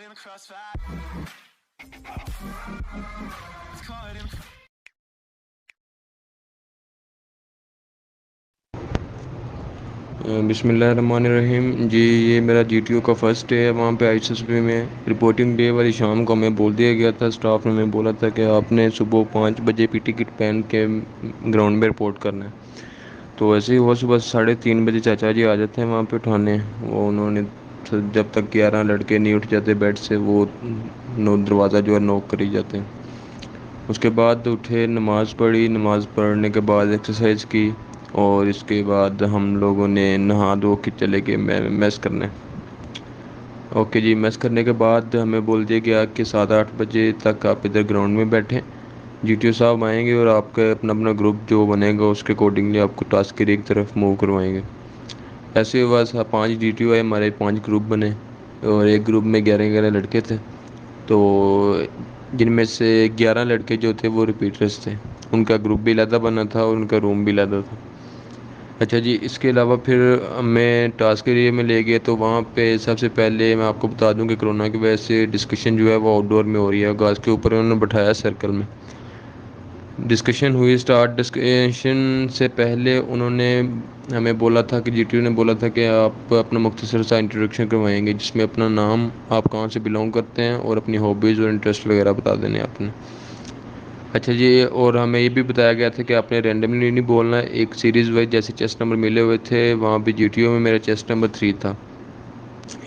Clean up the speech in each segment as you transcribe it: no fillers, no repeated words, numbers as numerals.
in the crossfire. It's caught in the بسم اللہ الرحمن الرحیم جی. یہ میرا جی ٹی او کا فرسٹ ڈے ہے. وہاں پہ آئی ایس ایس پی میں رپورٹنگ ڈے والی شام کو ہمیں بول دیا گیا تھا. اسٹاف نے ہمیں بولا تھا کہ آپ نے صبح 5 بجے پی ٹی کٹ پہن کے گراؤنڈ میں رپورٹ کرنا ہے. تو ایسے ہی ہوا. صبح 3:30 بجے چاچا جی آ جاتے ہیں وہاں پہ اٹھانے. وہ انہوں نے جب تک 11 لڑکے نہیں اٹھ جاتے بیڈ سے وہ دروازہ جو ہے نوک کر ہی جاتے ہیں. اس کے بعد اٹھے, نماز پڑھی. نماز پڑھنے کے بعد ایکسرسائز کی اور اس کے بعد ہم لوگوں نے نہا دھو کے چلے گئے میس کرنے. اوکے جی. میس کرنے کے بعد ہمیں بول دیا گیا کہ 7-8 بجے تک آپ ادھر گراؤنڈ میں بیٹھیں. جی ٹی او صاحب آئیں گے اور آپ کا اپنا گروپ جو بنے گا اس کے اکارڈنگلی آپ کو ٹاسک کی ایک طرف موو کروائیں گے. ایسے ہوا 5 جی ٹی او آئے, ہمارے 5 گروپ بنے اور ایک گروپ میں 11 لڑکے تھے. تو جن میں سے 11 لڑکے جو تھے وہ ریپیٹرس تھے. ان کا گروپ بھی علیحدہ بنا تھا اور ان کا روم بھی علیحدہ تھا. اچھا جی. اس کے علاوہ پھر ہمیں ٹاسک ایریا میں لے گئے. تو وہاں پہ سب سے پہلے میں آپ کو بتا دوں کہ کرونا کی وجہ سے ڈسکشن جو ہے وہ آؤٹ ڈور میں ہو رہی ہے. گھاس کے اوپر انہوں نے بٹھایا سرکل میں. ڈسکشن ہوئی اسٹارٹ. ڈسکشن سے پہلے انہوں نے ہمیں بولا تھا کہ جی ٹی او نے بولا تھا کہ آپ اپنا مختصر سا انٹروڈکشن کروائیں گے جس میں اپنا نام, آپ کہاں سے بلانگ کرتے ہیں اور اپنی ہابیز اور انٹرسٹ وغیرہ بتا دینے آپ نے. اچھا جی. اور ہمیں یہ بھی بتایا گیا تھا کہ آپ نے رینڈملی نہیں بولنا ہے, ایک سیریز وائز جیسے چیسٹ نمبر ملے ہوئے تھے وہاں پہ جی ٹی او میں میرا چیسٹ نمبر 3 تھا.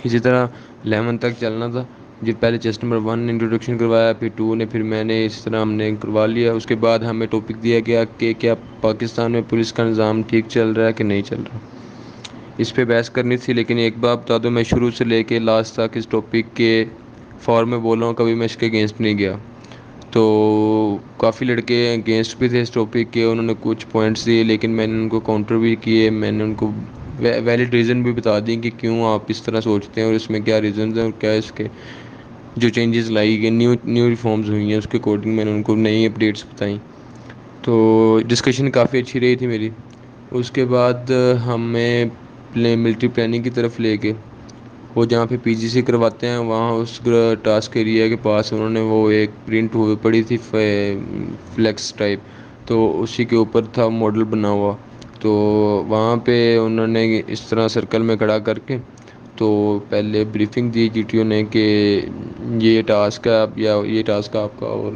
اسی طرح 11 تک چلنا تھا. جی پہلے چیسٹ نمبر 1 نے انٹروڈکشن کروایا, پھر 2 نے, پھر میں نے. اس طرح ہم نے کروا لیا. اس کے بعد ہمیں ٹاپک دیا گیا کہ کیا پاکستان میں پولیس کا نظام ٹھیک چل رہا ہے کہ نہیں چل رہا. اس پہ بحث کرنی تھی. لیکن ایک بات بتا دوں, میں شروع سے لے کے لاسٹ تک اس ٹاپک کے فارم میں بول رہا ہوں, کبھی میں اس کے اگینسٹ نہیں گیا. تو کافی لڑکے اگینسٹ بھی تھے اس ٹاپک کے. انہوں نے کچھ پوائنٹس دیے لیکن میں نے ان کو کاؤنٹر بھی کیے. میں نے ان کو ویلڈ ریزن بھی بتا دیں کہ کیوں آپ اس طرح سوچتے ہیں اور اس میں کیا ریزنز ہیں اور کیا اس کے جو چینجز لائی گئی نیو ریفارمز ہوئی ہیں اس کے اکارڈنگ میں نے ان کو نئی اپڈیٹس بتائیں. تو ڈسکشن کافی اچھی رہی تھی میری. اس کے بعد ہمیں ملٹری پلاننگ کی طرف لے کے وہ جہاں پہ پی جی سی کرواتے ہیں وہاں اس ٹاسک ایریا کے پاس انہوں نے وہ ایک پرنٹ ہوئی پڑی تھی فلیکس ٹائپ. تو اسی کے اوپر تھا ماڈل بنا ہوا. تو وہاں پہ انہوں نے اس طرح سرکل میں کھڑا کر کے تو پہلے بریفنگ دی جی ٹی او نے کہ یہ ٹاسک ہے آپ, یا یہ ٹاسک آپ کا. اور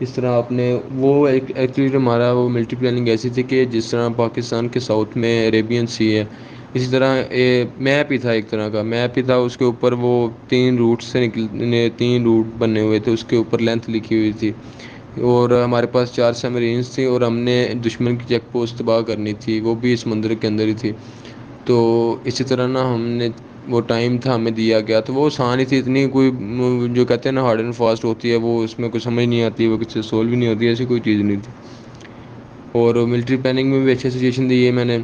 اس طرح آپ نے وہ ایکچولی ہمارا وہ ملٹی پلاننگ ایسی تھی کہ جس طرح پاکستان کے ساؤتھ میں عریبین سی ہے, اسی طرح میپ ہی تھا, ایک طرح کا میپ ہی تھا. اس کے اوپر وہ 3 روٹ سے 3 روٹ بنے ہوئے تھے. اس کے اوپر لینتھ لکھی ہوئی تھی. اور ہمارے پاس 4 سبمرینس تھیں اور ہم نے دشمن کی چیک پوسٹ تباہ کرنی تھی, وہ بھی اس سمندر کے اندر ہی تھی. تو اسی طرح نا ہم نے وہ ٹائم تھا ہمیں دیا گیا تو وہ آسان ہی تھی. اتنی کوئی جو کہتے ہیں نا ہارڈ اینڈ فاسٹ ہوتی ہے وہ اس میں کوئی سمجھ نہیں آتی, وہ کسی سے سولو بھی نہیں ہوتی, ایسی کوئی چیز نہیں تھی. اور ملٹری پلاننگ میں بھی اچھے سجیشن دیے میں نے.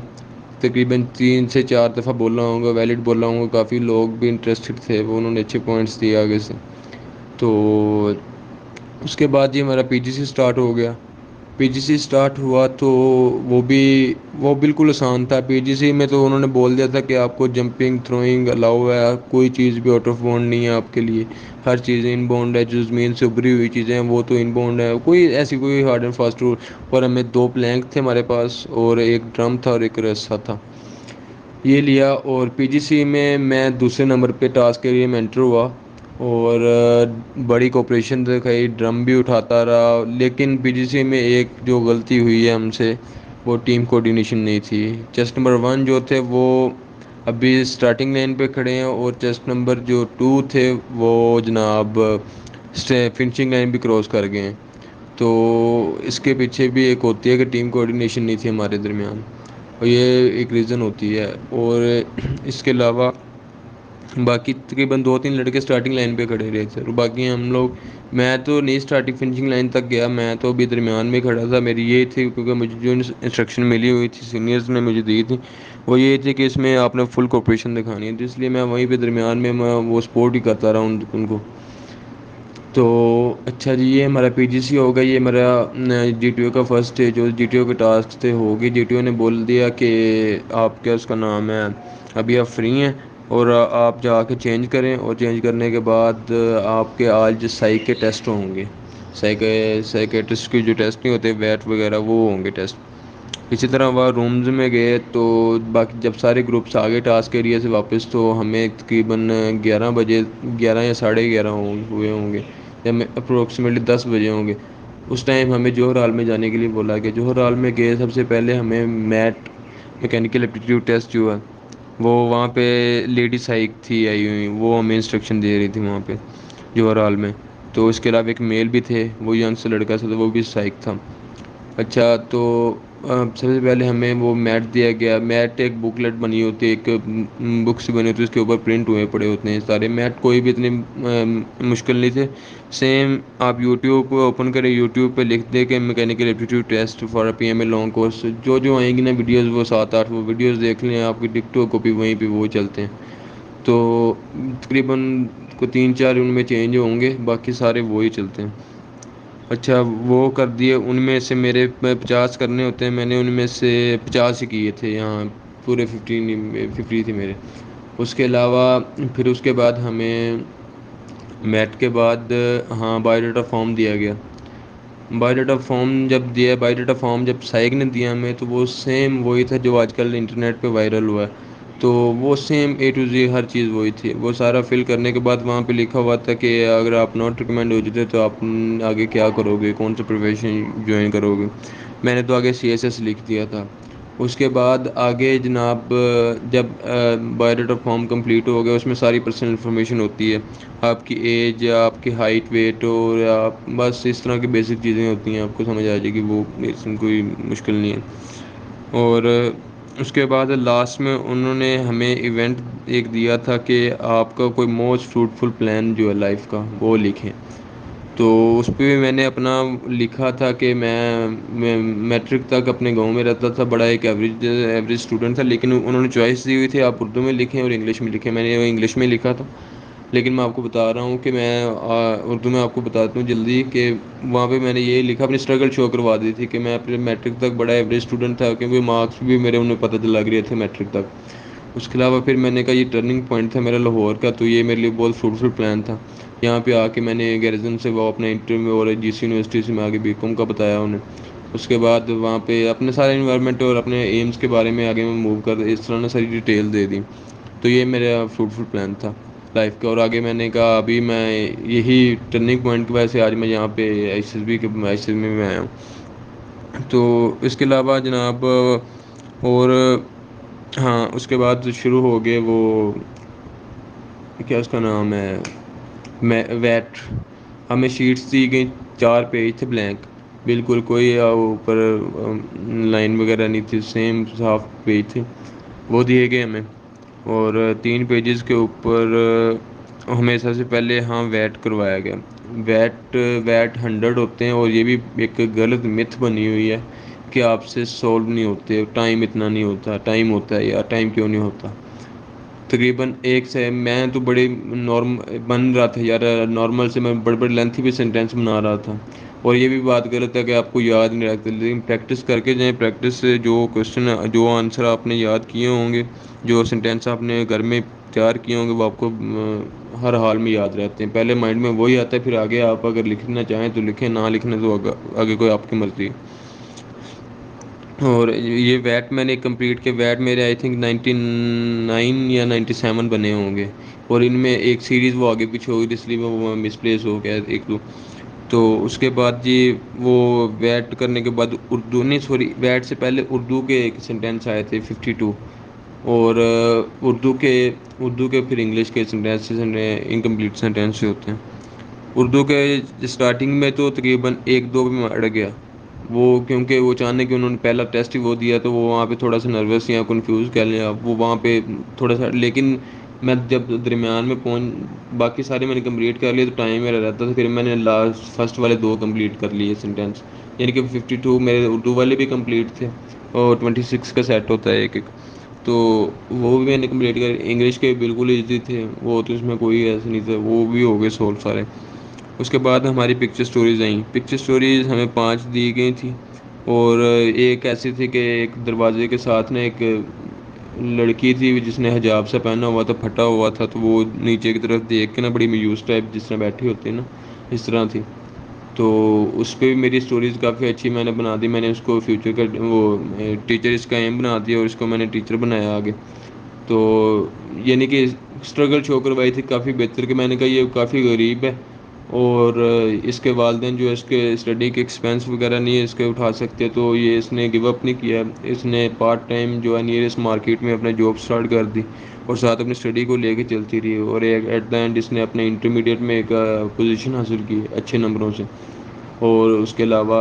تقریباً 3 سے 4 دفعہ بولا ہوں گا, ویلڈ بولا ہوں گا. کافی لوگ بھی انٹرسٹڈ تھے, وہ انہوں نے اچھے پوائنٹس دیے آگے سے. تو اس کے بعد یہ ہمارا پی جی سی اسٹارٹ ہو گیا. پی جی سی اسٹارٹ ہوا تو وہ بالکل آسان تھا. پی جی سی میں تو انہوں نے بول دیا تھا کہ آپ کو جمپنگ تھروئنگ الاؤ ہے, کوئی چیز بھی آؤٹ آف بانڈ نہیں ہے آپ کے لیے. ہر چیز ان باؤنڈ ہے. جو زمین سے ابری ہوئی چیزیں ہیں وہ تو ان باؤنڈ ہے. کوئی ایسی کوئی ہارڈ اینڈ فاسٹ رول. اور ہمیں 2 پلینک تھے ہمارے پاس اور ایک ڈرم تھا اور ایک رسا تھا, یہ لیا. اور پی جی سی میں دوسرے نمبر پہ ٹاسک ایریا میں انٹر ہوا اور بڑی کوپریشن دکھائی. ڈرم بھی اٹھاتا رہا. لیکن پی جی سی میں ایک جو غلطی ہوئی ہے ہم سے, وہ ٹیم کوآرڈینیشن نہیں تھی. چیسٹ نمبر 1 جو تھے وہ ابھی اسٹارٹنگ لائن پہ کھڑے ہیں, اور چیسٹ نمبر جو 2 تھے وہ جناب فنشنگ لائن بھی کراس کر گئے ہیں. تو اس کے پیچھے بھی ایک ہوتی ہے کہ ٹیم کوآرڈینیشن نہیں تھی ہمارے درمیان, اور یہ ایک ریزن ہوتی ہے. اور اس کے علاوہ باقی تقریباً 2-3 لڑکے اسٹارٹنگ لائن پہ کھڑے رہے تھے, اور باقی ہم لوگ, میں تو نہیں اسٹارٹنگ فنشنگ لائن تک گیا, میں تو ابھی درمیان میں کھڑا تھا. میری یہ تھی کیونکہ مجھے جو انسٹرکشن ملی ہوئی تھی سینئرز نے مجھے دی تھی وہ یہ تھی کہ اس میں آپ نے فل کوپریشن دکھانی ہے. تو اس لیے میں وہیں پہ درمیان میں وہ سپورٹ ہی کرتا رہا ان کو. تو اچھا جی, یہ ہمارا پی جی سی ہوگا. یہ ہمارا جی ٹی او کا فرسٹ ہے. جو جی ٹی او کے ٹاسک تھے ہوگی, جی ٹی او نے بول دیا کہ آپ کیا اس کا نام ہے ابھی آپ فری ہیں اور آپ جا کے چینج کریں، اور چینج کرنے کے بعد آپ کے آج سائیک کے ٹیسٹ ہوں گے، سائیکیٹرسٹ کے جو ٹیسٹ نہیں ہوتے ویٹ وغیرہ وہ ہوں گے ٹیسٹ۔ اسی طرح وہ رومز میں گئے تو باقی جب سارے گروپس آگے ٹاسک ایریا سے واپس، تو ہمیں تقریباً 11 بجے، 11 یا 11:30 ہوئے ہوں گے، یا اپروکسیمیٹلی 10 بجے ہوں گے۔ اس ٹائم ہمیں جوہر ہال میں جانے کے لیے بولا گیا۔ جوہر ہال میں گئے، سب سے پہلے ہمیں میکینیکل ایپٹیٹیوڈ ٹیسٹ جو ہے وہ وہاں پہ لیڈی سائیک تھی آئی ہوئی، وہ ہمیں انسٹرکشن دے رہی تھی وہاں پہ جوہر ہال میں۔ تو اس کے علاوہ ایک میل بھی تھے، وہ ینگ سے لڑکا تھا، وہ بھی سائیک تھا۔ اچھا، تو سب سے پہلے ہمیں وہ میٹ دیا گیا۔ میٹ ایک بکلیٹ بنی ہوتی ہے، ایک بک سے بنی ہوتی ہے، اس کے اوپر پرنٹ ہوئے پڑے ہوتے ہیں سارے میٹ، کوئی بھی اتنے مشکل نہیں تھے۔ سیم آپ یوٹیوب کو اوپن کریں، یوٹیوب پہ لکھ دیں کہ mechanical aptitude test for P M A long course, جو آئیں گی نا ویڈیوز، وہ 7-8 وہ ویڈیوز دیکھ لیں، آپ کی ڈکٹو کاپی وہیں پہ وہ چلتے ہیں۔ تو تقریباً کو 3-4 ان میں چینج ہوں گے، باقی سارے وہی چلتے ہیں۔ اچھا، وہ کر دیے، ان میں سے میرے 50 کرنے ہوتے ہیں، میں نے ان میں سے 50 ہی کیے تھے، یہاں پورے 50 تھے میرے۔ اس کے علاوہ پھر اس کے بعد ہمیں میٹ کے بعد ہاں بایو ڈاٹا فارم دیا گیا۔ بایو ڈاٹا فارم جب دیا، بایو ڈاٹا فارم جب سائیک نے دیا ہمیں، تو وہ سیم وہی تھا جو آج کل انٹرنیٹ پہ وائرل ہوا ہے۔ تو وہ سیم اے ٹو زی ہر چیز وہی تھی۔ وہ سارا فل کرنے کے بعد وہاں پہ لکھا ہوا تھا کہ اگر آپ ناٹ ریکمینڈ ہو جاتے تو آپ آگے کیا کرو گے، کون سا پروفیشن جوائن کرو گے۔ میں نے تو آگے CSS لکھ دیا تھا۔ اس کے بعد آگے جناب جب بایو ڈاٹا فارم کمپلیٹ ہو گیا، اس میں ساری پرسنل انفارمیشن ہوتی ہے، آپ کی ایج، آپ کی ہائٹ ویٹ، اور آپ بس اس طرح کی بیسک چیزیں ہوتی ہیں، آپ کو سمجھ آ جائے گی، وہ اس میں کوئی مشکل نہیں ہے۔ اور اس کے بعد لاسٹ میں انہوں نے ہمیں ایونٹ ایک دیا تھا کہ آپ کا کوئی موسٹ فروٹفل پلان جو ہے لائف کا وہ لکھیں۔ تو اس پہ بھی میں نے اپنا لکھا تھا کہ میں میٹرک تک اپنے گاؤں میں رہتا تھا، بڑا ایک ایوریج اسٹوڈنٹ تھا، لیکن انہوں نے چوائس دی ہوئی تھی آپ اردو میں لکھیں اور انگلش میں لکھیں۔ میں نے وہ انگلش میں لکھا تھا، لیکن میں آپ کو بتا رہا ہوں کہ میں اردو میں آپ کو بتاتا ہوں جلدی کہ وہاں پہ میں نے یہ لکھا، اپنی اسٹرگل شو کروا دی تھی کہ میں اپنے میٹرک تک بڑا ایوریج اسٹوڈنٹ تھا، کیونکہ مارکس بھی میرے انہیں پتہ لگ رہے تھے میٹرک تک۔ اس کے علاوہ پھر میں نے کہا یہ ٹرننگ پوائنٹ تھا میرا لاہور کا، تو یہ میرے لیے بہت فروٹفل پلان تھا۔ یہاں پہ آ کے میں نے گیریزن سے وہ اپنا انٹرویو اور GC یونیورسٹی سے میں آگے BCom کا بتایا انہیں۔ اس کے بعد وہاں پہ اپنے سارے انوائرمنٹ اور اپنے ایمس کے بارے میں آگے میں موو کر اس طرح نے ساری ڈیٹیل دے دی۔ تو یہ میرا فروٹفل پلان تھا لائف کا۔ اور آگے میں نے کہا ابھی میں یہی ٹرننگ پوائنٹ کی وجہ سے آج میں یہاں پہ ISSB میں آیا ہوں۔ تو اس کے علاوہ جناب اور ہاں اس کے بعد شروع ہو گئے وہ کیا اس کا نام ہے ویٹ، ہمیں شیٹس دی گئی، 4 پیج تھے بلینک، بالکل کوئی اوپر لائن وغیرہ نہیں تھی، سیم صاف پیج تھے، وہ دیے گئے ہمیں۔ اور 3 پیجز کے اوپر ہمیں سب سے پہلے ہاں ویٹ کروایا گیا۔ ویٹ 100 ہوتے ہیں، اور یہ بھی ایک غلط متھ بنی ہوئی ہے کہ آپ سے سولو نہیں ہوتے، ٹائم اتنا نہیں ہوتا، ٹائم ہوتا ہے یار، ٹائم کیوں نہیں ہوتا۔ تقریباً ایک سے میں تو بڑے بن رہا تھا یار، نارمل سے میں بڑے بڑے لینتھی بھی سینٹینس بنا رہا تھا، اور یہ بھی بات غلط ہے کہ آپ کو یاد نہیں رکھتے، لیکن پریکٹس کر کے جائیں، پریکٹس سے جو کوشچن جو آنسر آپ نے یاد کیے ہوں گے، جو سینٹینس آپ نے گھر میں تیار کیے ہوں گے، وہ آپ کو ہر حال میں یاد رہتے ہیں، پہلے مائنڈ میں وہی آتا ہے، پھر آگے آپ اگر لکھنا چاہیں تو لکھیں، نہ لکھنا تو آگے کوئی آپ کی مرضی ہے۔ اور یہ ویٹ میں نے کمپلیٹ کیا، ویٹ میرے آئی تھنک 99 یا 97 بنے ہوں گے، اور ان میں ایک سیریز وہ آگے پیچھے ہو گئی، اس لیے وہ مس پلیس ہو گیا ایک دو۔ تو اس کے بعد جی وہ ویٹ کرنے کے بعد اردو نہیں، سوری، ویٹ سے پہلے اردو کے ایک سینٹینس آئے تھے 52، اور اردو کے پھر انگلش کے سینٹینس انکمپلیٹ سینٹینس سے ہوتے ہیں۔ اردو کے اسٹارٹنگ میں تو تقریباً 1-2 میں اڑ گیا وہ، کیونکہ وہ چاہنے کہ انہوں نے پہلا ٹیسٹ ہی وہ دیا، تو وہ وہاں پہ تھوڑا سا نروس یا کنفیوز کہہ لیں آپ، وہ وہاں پہ تھوڑا سا، لیکن میں جب درمیان میں باقی سارے میں نے کمپلیٹ کر لیے تو ٹائم میرا رہتا تھا، پھر میں نے فرسٹ والے 2 کمپلیٹ کر لیے سینٹینس، یعنی کہ 52 میرے اردو والے بھی کمپلیٹ تھے، اور 26 کا سیٹ ہوتا ہے ایک ایک، تو وہ بھی میں نے کمپلیٹ کر۔ انگلش کے بالکل ایزی تھے وہ، تو اس میں کوئی ایسا نہیں تھا، وہ بھی ہو گئے سولو سارے۔ اس کے بعد ہماری پکچر سٹوریز آئیں، پکچر سٹوریز ہمیں 5 دی گئی تھیں، اور ایک ایسی تھی کہ ایک دروازے کے ساتھ نا ایک لڑکی تھی جس نے حجاب سا پہنا ہوا تھا، پھٹا ہوا تھا، تو وہ نیچے کی طرف دیکھ کے نا بڑی میوس ٹائپ جس طرح بیٹھی ہوتی ہے نا، اس طرح تھی. تو اس پہ بھی میری اسٹوریز کافی اچھی میں نے بنا دی. میں نے اس کو فیوچر کا وہ ٹیچر اس کا ایم بنا دیا اور اس کو میں نے ٹیچر بنایا آگے. تو یعنی کہ اسٹرگل شو کروائی تھی کافی بہتر، کہ میں نے کہا یہ کافی غریب ہے اور اس کے والدین جو ہے اس کے اسٹڈی کے ایکسپینس وغیرہ نہیں ہے اس کے اٹھا سکتے، تو یہ اس نے گیو اپ نہیں کیا. اس نے پارٹ ٹائم جو ہے نیئرسٹ مارکیٹ میں اپنا جاب سٹارٹ کر دی اور ساتھ اپنی اسٹڈی کو لے کے چلتی رہی. اور ایٹ دا اینڈ اس نے اپنے انٹرمیڈیٹ میں ایک پوزیشن حاصل کی اچھے نمبروں سے. اور اس کے علاوہ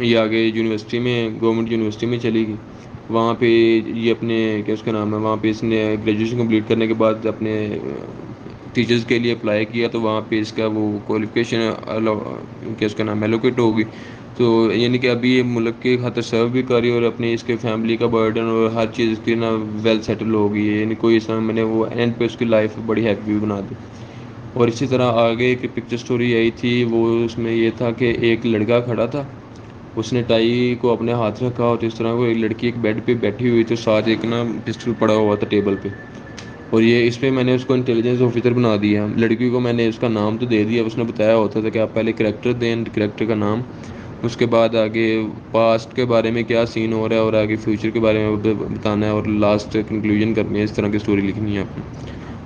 یہ آگے یونیورسٹی میں، گورنمنٹ یونیورسٹی میں چلی گئی. وہاں پہ یہ اپنے کیا اس کا نام ہے، وہاں پہ اس نے گریجویشن کمپلیٹ کرنے کے بعد اپنے ٹیچرز کے لیے اپلائی کیا، تو وہاں پہ اس کا وہ کوالیفیکیشن کیا اس کا نام ایلوکیٹ ہوگی. تو یعنی کہ ابھی یہ ملک کے خاطر سرو بھی کری اور اپنی اس کے فیملی کا برڈن اور ہر چیز کی نا ویل سیٹل ہو گئی ہے. یعنی کوئی اس طرح میں نے وہ اینڈ پہ اس کی لائف بڑی ہیپی بنا دی. اور اسی طرح آگے ایک پکچر سٹوری آئی تھی، وہ اس میں یہ تھا کہ ایک لڑکا کھڑا تھا، اس نے ٹائی کو اپنے ہاتھ رکھا اور اس طرح وہ ایک لڑکی ایک بیڈ پہ بیٹھی ہوئی تھی، ساتھ ایک نا پسٹل پڑا ہوا تھا ٹیبل پہ. اور یہ اس پہ میں نے اس کو انٹیلیجنس آفیسر بنا دیا. لڑکی کو میں نے اس کا نام تو دے دیا، اس نے بتایا ہوتا تھا کہ آپ پہلے کریکٹر دیں، کریکٹر کا نام، اس کے بعد آگے پاسٹ کے بارے میں کیا سین ہو رہا ہے اور آگے فیوچر کے بارے میں بتانا ہے اور لاسٹ کنکلوژن کرنی ہے. اس طرح کی سٹوری لکھنی ہے آپ نے.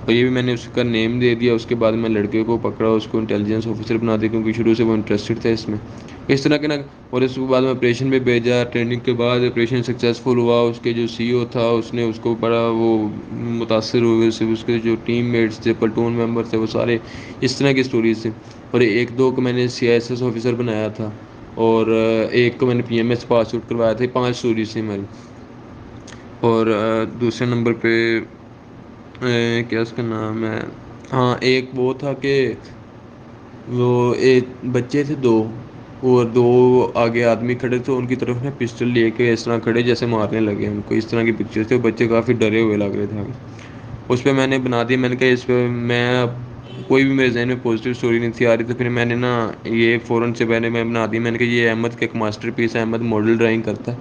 اور یہ بھی میں نے اس کا نیم دے دیا. اس کے بعد میں لڑکے کو پکڑا، اس کو انٹیلیجنس آفیسر بنا دیا کیونکہ شروع سے وہ انٹرسٹڈ تھا اس میں، اس طرح کے نا. اور اس کے بعد میں آپریشن پہ بھیجا. ٹریننگ کے بعد آپریشن سکسیزفل ہوا. اس کے جو سی او تھا اس نے اس کو بڑا وہ متاثر ہوئے اس سے. اس کے جو ٹیم میٹس تھے، پلٹون ممبر تھے، وہ سارے اس طرح کی سٹوریز تھیں. اور ایک دو کو میں نے C I S S officer بنایا تھا اور ایک کو میں نے P M S pass out کروایا تھا. 5 سٹوریز تھیں ہماری. اور دوسرے نمبر پہ کیا اس کا نام ہے، ہاں ایک وہ تھا کہ وہ ایک بچے تھے دو، اور دو آگے آدمی کھڑے تھے، ان کی طرف نے پسٹل لے کے اس طرح کھڑے جیسے مارنے لگے ان کو. اس طرح کی پکچر تھے. بچے کافی ڈرے ہوئے لگ رہے تھے آگے. اس پہ میں نے بنا دی. میں نے کہا اس پہ میں کوئی بھی میرے ذہن میں پازیٹیو اسٹوری نہیں تھی آ رہی، تو پھر میں نے نا یہ فوراً سے پہلے میں بنا دی. میں نے کہا یہ احمد کا ایک ماسٹر پیس ہے. احمد ماڈل ڈرائنگ کرتا ہے،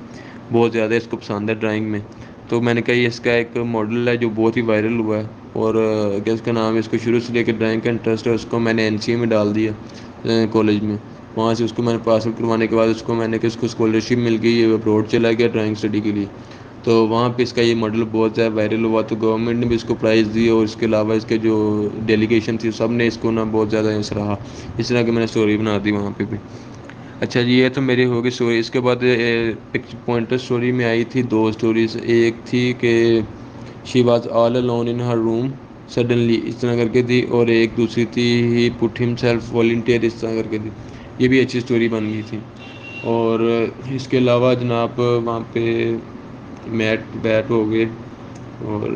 بہت زیادہ اس کو پسند ہے ڈرائنگ میں. تو میں نے کہا یہ اس کا ایک ماڈل ہے جو بہت ہی وائرل ہوا ہے. اور کیا اس کا نام ہے، اس کو شروع سے لے کے ڈرائنگ کا انٹرسٹ ہے. اس کو میں نے این سی اے میں ڈال دیا کالج میں. وہاں سے اس کو میں نے پاس آؤٹ کروانے کے بعد اس کو میں نے کہ اس کو اسکالرشپ مل گئی، یہ ابروڈ چلا گیا ڈرائنگ اسٹڈی کے لیے. تو وہاں پہ اس کا یہ ماڈل بہت زیادہ وائرل ہوا، تو گورنمنٹ نے بھی اس کو پرائز دی. اور اس کے علاوہ اس کے جو ڈیلیگیشن تھی سب نے اس کو نا بہت زیادہ سراہا. اس طرح کی میں نے اسٹوری بنا دی وہاں پہ بھی. اچھا جی، یہ تو میری ہوگی اسٹوری. اس کے بعد پوائنٹر اسٹوری میں آئی تھی 2 اسٹوریز. ایک تھی کہ she was all alone in her room suddenly, اس طرح کر کے تھی. اور ایک دوسری تھی ہی پٹ ہم سیلف والنٹیئر، اس طرح کر کے تھی. یہ بھی اچھی اسٹوری بن گئی تھی. اور اس کے علاوہ جناب وہاں پہ بیٹ ہو گئے اور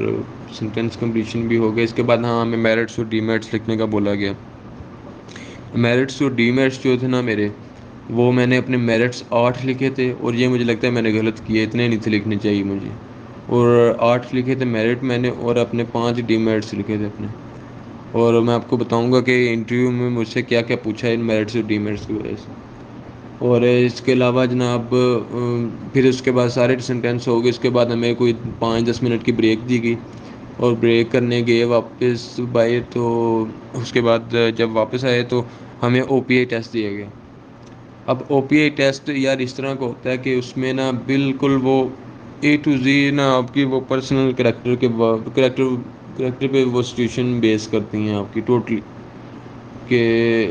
سینٹینس کمپلیشن بھی ہو گئے. اس کے بعد ہاں ہمیں میرٹس اور ڈی میرٹس لکھنے کا بولا گیا. میرٹس اور ڈی میرٹس جو تھے نا میرے، وہ میں نے اپنے میرٹس 8 لکھے تھے. اور یہ مجھے لگتا ہے میں نے غلط کیا، اتنے نہیں تھے لکھنے چاہیے مجھے. اور 8 لکھے تھے میرٹ میں نے، اور اپنے 5 ڈی میرٹس لکھے تھے اپنے. اور میں آپ کو بتاؤں گا کہ انٹرویو میں مجھ سے کیا کیا پوچھا ہے ان میرٹس اور ڈی میرٹس کی وجہ سے. اور اس کے علاوہ جناب پھر اس کے بعد سارے سینٹینس ہو گئے. اس کے بعد ہمیں کوئی 5-10 منٹ کی بریک دی گئی اور بریک کرنے گئے واپس باہر. تو اس کے بعد جب واپس آئے تو ہمیں او پی آئی ٹیسٹ دیا گیا. اب او پی آئی ٹیسٹ یار اس طرح کا ہوتا ہے کہ اس میں نا بالکل وہ اے ٹو زی نا آپ کی وہ پرسنل کریکٹر پہ وہ سچویشن بیس کرتی ہیں آپ کی ٹوٹلی، کہ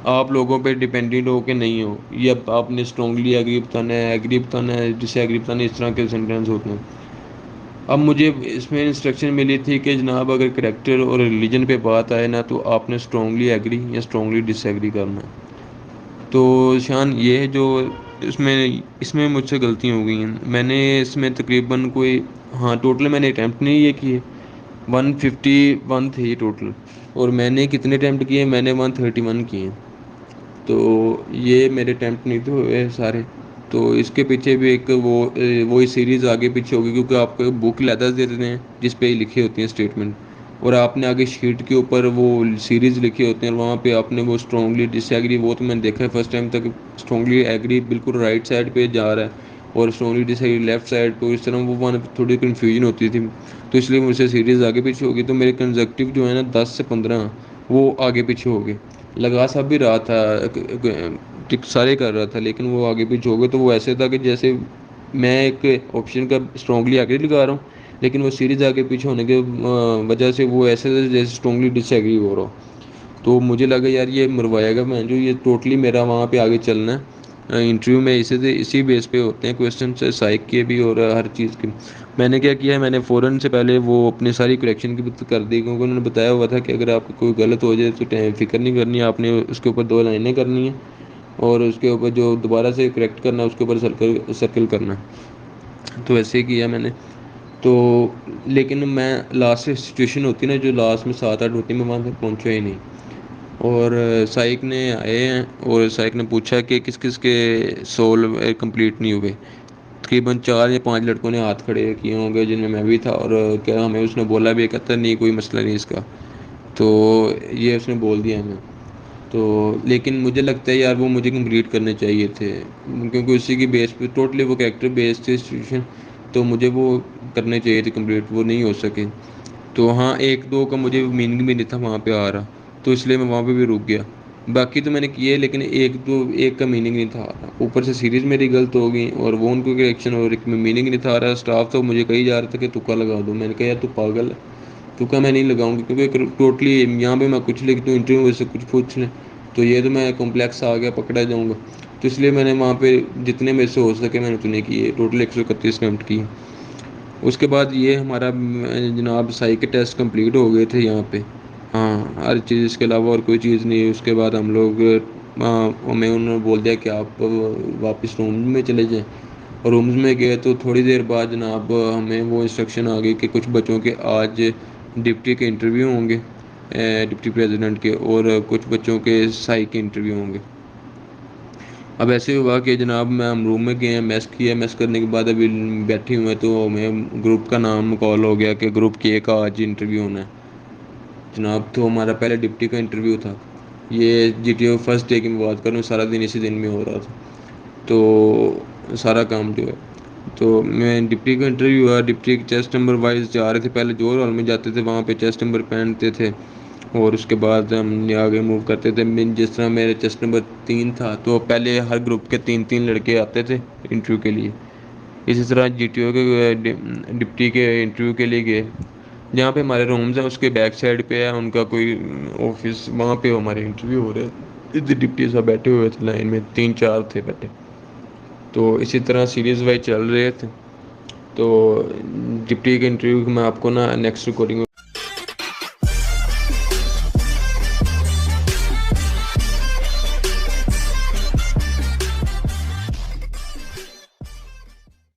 آپ لوگوں پہ ڈپینڈنٹ ہو کہ نہیں ہو. یہ اب آپ نے اسٹرانگلی ایگری بتانا ہے، ایگری بتانا ہے، ڈس ایگری بتانا ہے. اس طرح کے سینٹینس ہوتے ہیں. اب مجھے اس میں انسٹرکشن ملی تھی کہ جناب اگر کریکٹر اور ریلیجن پہ بات آئے نا تو آپ نے اسٹرانگلی ایگری یا اسٹرانگلی ڈس ایگری کرنا ہے. تو شان یہ ہے جو اس میں مجھ سے غلطیاں ہو گئی ہیں. میں نے اس میں تقریباً کوئی ہاں ٹوٹل میں نے اٹیمپٹ نہیں یہ کیے، 151 تھے یہ ٹوٹل. اور میں نے کتنے اٹیمپٹ کیے؟ میں نے 131 کیے. تو یہ میرے اٹیمپٹ نہیں تھے ہوئے سارے. تو اس کے پیچھے بھی ایک وہی سیریز آگے پیچھے ہوگی، کیونکہ آپ کو بک لیدر دے دیتے ہیں جس پہ لکھے ہوتی ہیں اسٹیٹمنٹ، اور آپ نے آگے شیٹ کے اوپر وہ سیریز لکھے ہوتے ہیں. وہاں پہ آپ نے وہ اسٹرانگلی ڈس ایگری، وہ تو میں نے دیکھا ہے فرسٹ ٹائم تک. اسٹرانگلی ایگری بالکل رائٹ سائڈ پہ جا رہا ہے اور اسٹرانگلی ڈسائڈ لیفٹ سائڈ، تو اس طرح وہ وہاں پہ تھوڑی کنفیوژن ہوتی تھی، تو اس لیے مجھ سے سیریز آگے پیچھے ہوگی، تو میرے کنزیکٹیو جو ہے نا 10 سے 15 وہ آگے پیچھے ہو گئے. لگا سب بھی رہا تھا، ٹک سارے کر رہا تھا، لیکن وہ آگے پیچھے ہو گئے. تو وہ ایسے تھا کہ جیسے میں ایک آپشن کا اسٹرانگلی آگے لگا رہا ہوں، لیکن وہ سیریز آگے پیچھے ہونے کی وجہ سے وہ ایسے جیسے اسٹرانگلی ڈس ایگری ہو رہا ہو. تو مجھے لگا یار یہ مروایا گا، میں جو یہ ٹوٹلی میرا وہاں پہ آگے چلنا ہے انٹرویو میں. اسی بیس پہ ہوتے ہیں کویشچن سائیک کے بھی اور ہر چیز کے. میں نے کیا کیا ہے، میں نے فوراً سے پہلے وہ اپنی ساری کریکشن کی کر دی، کیونکہ انہوں نے بتایا ہوا تھا کہ اگر آپ کو کوئی غلط ہو جائے تو فکر نہیں کرنی ہے، آپ نے اس کے اوپر 2 لائنیں کرنی ہیں اور اس کے اوپر جو دوبارہ سے کریکٹ کرنا ہے اس کے اوپر سرکل کرنا ہے. تو ایسے ہی کیا میں نے. تو لیکن میں لاسٹ سچویشن ہوتی نا، جو لاسٹ میں 7-8 ہوتی، میں وہاں تک پہنچا ہی نہیں. اور سائیک نے آئے ہیں اور سائیک نے پوچھا کہ کس کس کے سول کمپلیٹ نہیں ہوئے. تقریباً 4 یا 5 لڑکوں نے ہاتھ کھڑے کیے ہوں گے، جن میں بھی تھا. اور کیا ہمیں اس نے بولا بھی، کہتا نہیں کوئی مسئلہ نہیں اس کا. تو یہ اس نے بول دیا ہمیں. تو لیکن مجھے لگتا ہے یار وہ مجھے کمپلیٹ کرنے چاہیے تھے، کیونکہ اسی کی بیس پہ ٹوٹلی وہ کریکٹر بیس تھی سچویشن. تو مجھے وہ کرنے چاہیے تھے کمپلیٹ، وہ نہیں ہو سکے. تو ہاں 1-2 کا مجھے میننگ بھی نہیں تھا وہاں پہ آ رہا، تو اس لیے میں وہاں پہ بھی رک گیا. باقی تو میں نے کیے، لیکن ایک کا میننگ نہیں تھا. اوپر سے سیریز میری غلط ہو گئی اور وہ ان کو کریکشن اور ایک میں میننگ نہیں تھا آ رہا. اسٹاف تو مجھے کہی جا رہا تھا کہ تکا لگا دو. میں نے کہا یار تو پاگل ہے، تکا میں نہیں لگاؤں گی، کیونکہ ٹوٹلی یہاں پہ میں کچھ لکھ دوں انٹرویو سے کچھ پوچھ لیں تو یہ تو میں کمپلیکس آ گیا، پکڑا جاؤں گا. تو اس لیے میں نے وہاں پہ جتنے میرے سے ہو سکے میں نے اتنے کیے، ٹوٹل 131 اٹیمپٹ کیے. اس کے بعد یہ ہمارا جناب سائیک ٹیسٹ کمپلیٹ ہو گئے تھے یہاں پہ. ہاں ہر چیز اس کے علاوہ اور کوئی چیز نہیں. اس کے بعد ہم لوگ ہمیں انہوں نے بول دیا کہ آپ واپس روم میں چلے جائیں. اور رومز میں گئے تو تھوڑی دیر بعد جناب ہمیں وہ انسٹرکشن آ گئی کہ کچھ بچوں کے آج ڈپٹی کے انٹرویو ہوں گے، ڈپٹی پریزیڈنٹ کے، اور کچھ بچوں کے سائی کے انٹرویو ہوں گے. اب ایسے ہوا کہ جناب میں ہم روم میں گئے ہیں، میس کیا، میس کرنے کے بعد ابھی بیٹھے ہوئے ہیں تو ہمیں گروپ کا نام کال ہو گیا کہ گروپ کے کا آج انٹرویو ہونا ہے جناب. تو ہمارا پہلے ڈپٹی کا انٹرویو تھا. یہ G T O first day کی میں بات کروں، سارا دن اسی دن میں ہو رہا تھا. تو سارا کام جو ہے، تو میں ڈپٹی کا انٹرویو ہوا. ڈپٹی چیسٹ نمبر وائز جا رہے تھے، پہلے جو ہال میں جاتے تھے وہاں پہ چیسٹ نمبر پہنتے تھے اور اس کے بعد ہم آگے موو کرتے تھے. جس طرح میرے چیسٹ نمبر 3 تھا تو پہلے ہر گروپ کے 3 لڑکے آتے تھے انٹرویو کے لیے. اسی طرح جی ٹی او کے ڈپٹی کے انٹرویو کے لیے گئے. جہاں پہ ہمارے رومز ہیں اس کے بیک سائڈ پہ ہے ان کا کوئی آفس، وہاں پہ ہمارے انٹرویو ہو رہے. ڈپٹی صاحب بیٹھے ہوئے تھے لائن میں، 3-4 تھے بیٹھے. تو اسی طرح سیریز وائز چل رہے تھے. تو ڈپٹی کے انٹرویو میں آپ کو نا نیکسٹ ریکارڈنگ